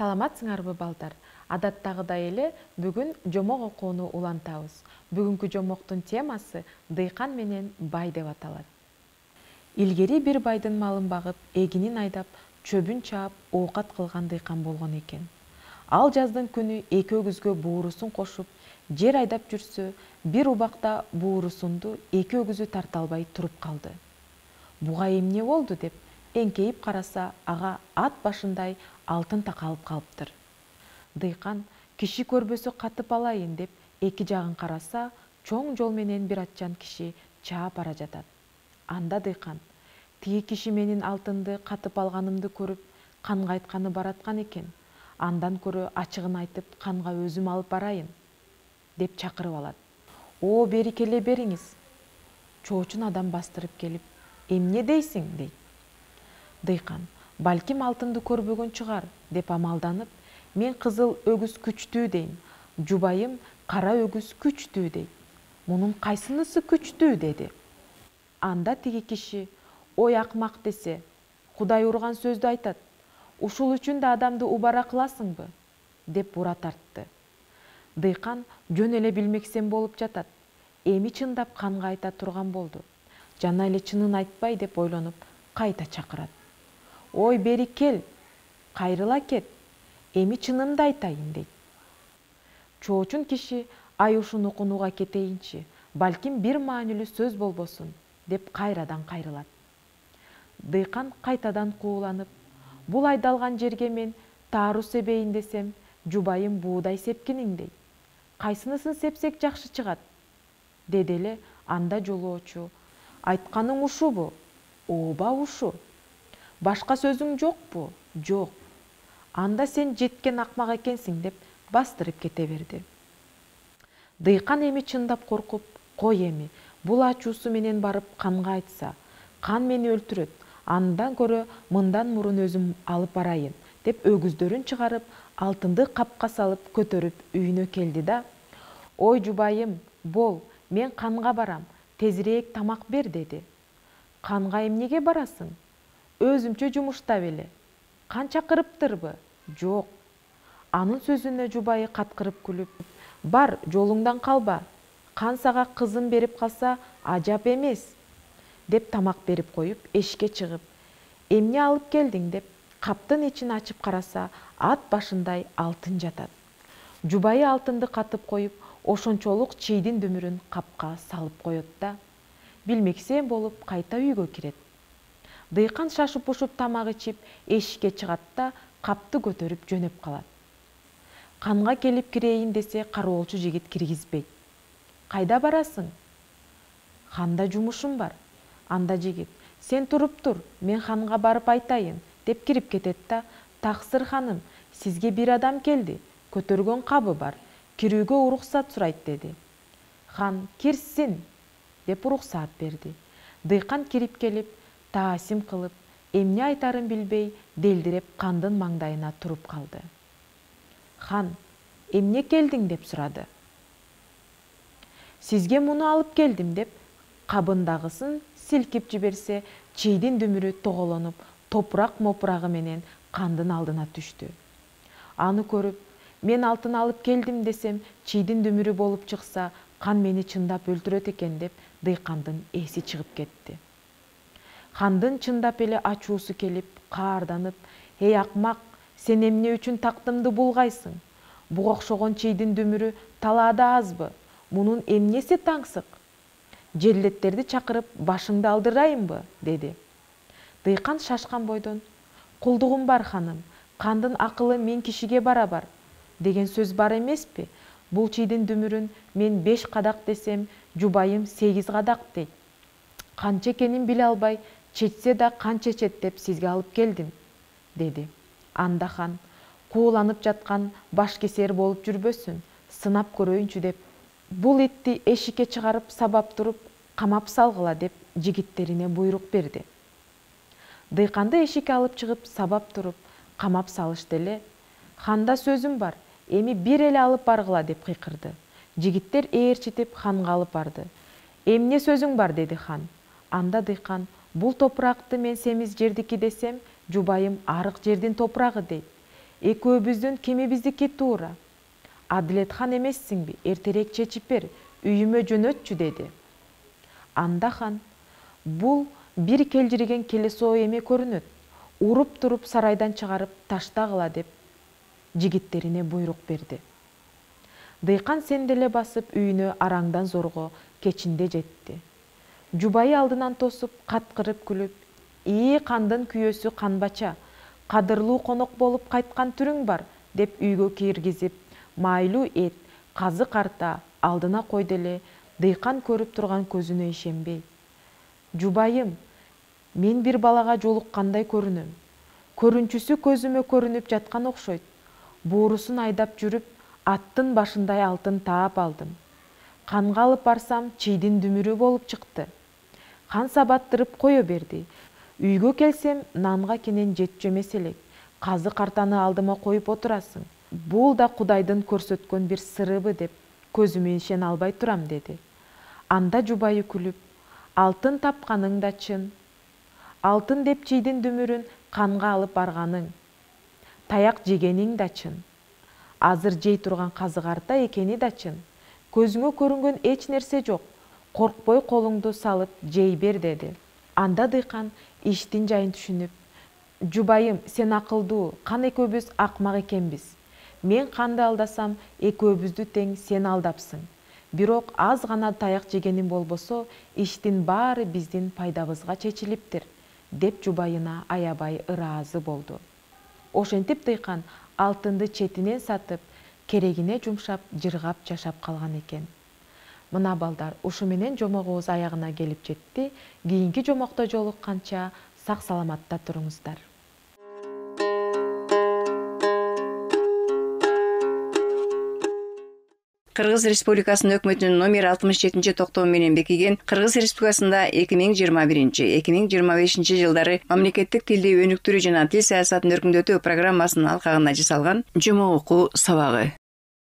Саламатсыңарбы балдар? Адаттагыдай эле бүгүн жомок окууну улантабыз. Бүгүнкү жомоктун темасы дыйкан менен бай деп аталат. Илгери бир байдын малын багып, эгинин айдап, чөбүн чаап, оокат кылган дыйкан болгон экен. Ал жаздын күнү эки өгүзгө буурусун кошуп, жер айдап жүрсө, бир убакта буурусунду эки өгүзү тарта албай туруп калды. Буга эмне болду деп эңкейип караса, ага ат башындай алтын такалып калыптыр. Дыйкан киши көрбөсө катып алайын деп эки жагын караса, чоң жол менен бир атчан киши чаап бара жатат. Анда дыйкан: тиги киши менин алтынды катып алганымды көрүп, канга айтканы бараткан экен. Андан көрө ачыгын айтып, канга өзүм алып барайын деп чакырып алат. О, бери келе бериңиз. Чоочун адам бастырып келип: эмне дейсиң дейт. Дыйкан: балким алтынды көрбөгөн чыгар деп амалданып, мен кызыл өгүз күчтүү дейм, жубайым кара өгүз күчтүү дейт. Мунун кайсынысы күчтүү деди. Анда тиги киши: ой акмак десе, Кудай урган сөздү айтат. Ушул үчүн да адамды убара кыласыңбы деп ура тартты. Дыйкан жөн эле билмексен болуп жатат. Эми чындап канга айта турган болду. Жана эле чынын айтпай деп ойлонуп, кайта чакырат. Ой, бери кел, кайрыла кет, эми чынымды айтайын дейт. Чоочун киши: ай ушуну кунууга кетейинчи, балким бир маанилүү сөз болбосун деп кайрадан кайрылат. Дыйкан кайтадан кууланып: бул айдалган жерге мен таару себейин десем, жубайым буудай сепкиниң дейт. Кайсынысын сепсек жакшы чыгат? Деди эле анда жолоочу: айтканың ушубу? Ооба, ушу. Башка сөзүң жокпу? Жок. Анда сен жеткен акмак экенсиң деп бастырып кете берди. Дыйкан эми чындап коркуп, кой эми, бул ачуусу менен барып канга айтса, кан мени өлтүрөт, андан көрө мындан мурун өзүм алып барайын деп өгүздөрүн чыгарып, алтынды капка салып көтөрүп үйүнө келди да: ой жубайым, бол, мен канга барам, тезирээк тамак бер деди. Канга эмнеге барасың? Өзүмчө жумуштап эле. Кан чакырыптырбы? Жок. Анын сөзүнө жубайы каткырып күлүп: бар, жолуңдан калба. Кан сага кызын берип калса ажап эмес деп тамак берип коюп, эшикке чыгып: эмне алып келдиң деп каптын ичин ачып караса, ат башындай алтын жатат. Жубайы алтынды катып коюп, ошончолук чийдин дүмүрүн капка салып коет да, билмексен болуп кайта үйгө кирет. Дыйкан шашып ушуп тамак ичип, эшикке чыгат да капты көтөрүп жөнөп калат. Канга келип кирейин десе, кароолчу жигит киргизбейт. Кайда барасың? Ханда жумушум бар. Анда жигит: сен туруп тур, мен ханга барып айтайын деп кирип кетет да: таксыр ханым, сизге бир адам келди, көтөргөн кабы бар, кирүүгө уруксат сурайт деди. Хан: кирсин деп уруксаат берди. Дыйкан кирип келип, таасим кылып, эмне айтарын билбей, делдиреп кандын маңдайына туруп калды. Хан: эмне келдиң деп сурады. Сизге муну алып келдим деп кабындагысын силкип жиберсе, чийдин дүмүрү тоголонуп, топурак мопурагы менен кандын алдына түштү. Аны көрүп, мен алтын алып келдим десем, чийдин дүмүрү болуп чыкса, кан мени чындап өлтүрөт экен деп дыйкандын эси чыгып кетти. Хандын чындап эле ачуусу келип, каарданып: эй акмак, сен эмне үчүн тактымды булгайсың? Буга окшогон чийдин дүмүрү талаада азбы? Мунун эмнеси таңсык? Желлеттерди чакырып, башыңды алдырайынбы? Деди. Дыйкан шашкан бойдон: кулдугум бар ханым, кандын акылы мен кишиге барабар деген сөз бар эмеспи? Бул чийдин дүмүрүн мен 5 кадак десем, жубайым 8 кадак дейт. Канча экенин биле албай, чечсе да кан чечет деп сизге алып келдим, деди. Анда хан: кууланып жаткан баш кесер болуп жүрбөсүн, сынап көрөйүнчү деп бул итти эшикке чыгарып сабап туруп, камап салгыла деп жигиттерине буйрук берди. Дыйканды эшикке алып чыгып, сабап туруп, камап салышты эле. Ханда сөзүм бар, эми бир эле алып баргыла деп кыйкырды. Жигиттер ээрчитип ханга алып барды. Эмне сөзүң бар деди хан. Анда дыйкан: бул топуракты мен семиз жердики десем, жубайым арык жердин топурагы дейт. экөөбүздүн кемибиздики туура. Адилетхан эмессиңби, эртерээк чечип бер, үйүмө жөнөтчү деди. Анда хан, бул бир келжириген келесоо эме көрүнөт. Уруп туруп сарайдан чыгарып таштагыла деп жигиттерине буйрук берди. Дыйкан сенделе басып үйүнө араңдан зорго кечинде жетти. Жубайы алдынан тосуп, каткырып күлүп, «Ии кандын күйөөсү канбача, кадырлуу конок болуп кайткан түрүң бар» деп үйгө киргизип, майлуу эт, казы карта алдына койду эле дыйкан көрүп турган көзүнө ишенбей. «Жубайым, мен бир балага жолуккандай көрүнөм. Көрүнчүсү көзүмө көрүнүп жаткан окшойт. Буурусун айдап жүрүп, аттын башындай алтын таап алдым. Канга алып барсам, чийдин дүмүрү болуп чыкты. Хан сабаттырып кое берди. Үйгө келсем, нанга кенен жетчү эмес элек. Казы картаны алдыма коюп отурасың. Бул да Кудайдын көрсөткөн бир сырыбы деп көзүмө ишене албай турам» деди. Анда жубайы күлүп, «Алтын тапканың да чын. Алтын деп чийдин дүмүрүн канга алып барганың. Таяк жегениң да чын. Азыр жей турган казы карта экени да чын. Көзүңө көрүнгөн эч нерсе жок. Коркпой колуңду салып жей бер» деди. Анда дыйкан иштин жайын түшүнүп, «Жубайым, сен акылдуу, Кан экөөбүз акмак экенбиз. Мен Канды алдасам, экөөбүздү тең сен алдапсың. Бирок аз гана таяк жегеним болбосо, иштин баары биздин пайдабызга чечилиптир» деп жубайына аябай ыраазы болду. Ошентип дыйкан алтынды четинен сатып, керегине жумшап, жыргап жашап калган экен. Мына балдар, ушу менен жомогубуз аягына келип жетти. Кийинки жомокто жолукканча сак саламатта туруңуздар. Кыргыз Республикасынын өкмөтүнүн номер 67 токтому менен бекиген Кыргыз Республикасында 2021-2025 жылдары мамлекеттик тилди өнүктүрүү жана тил саясатын өркүндөтүү программасынын алкагында жасалган жомок окуу сабагы.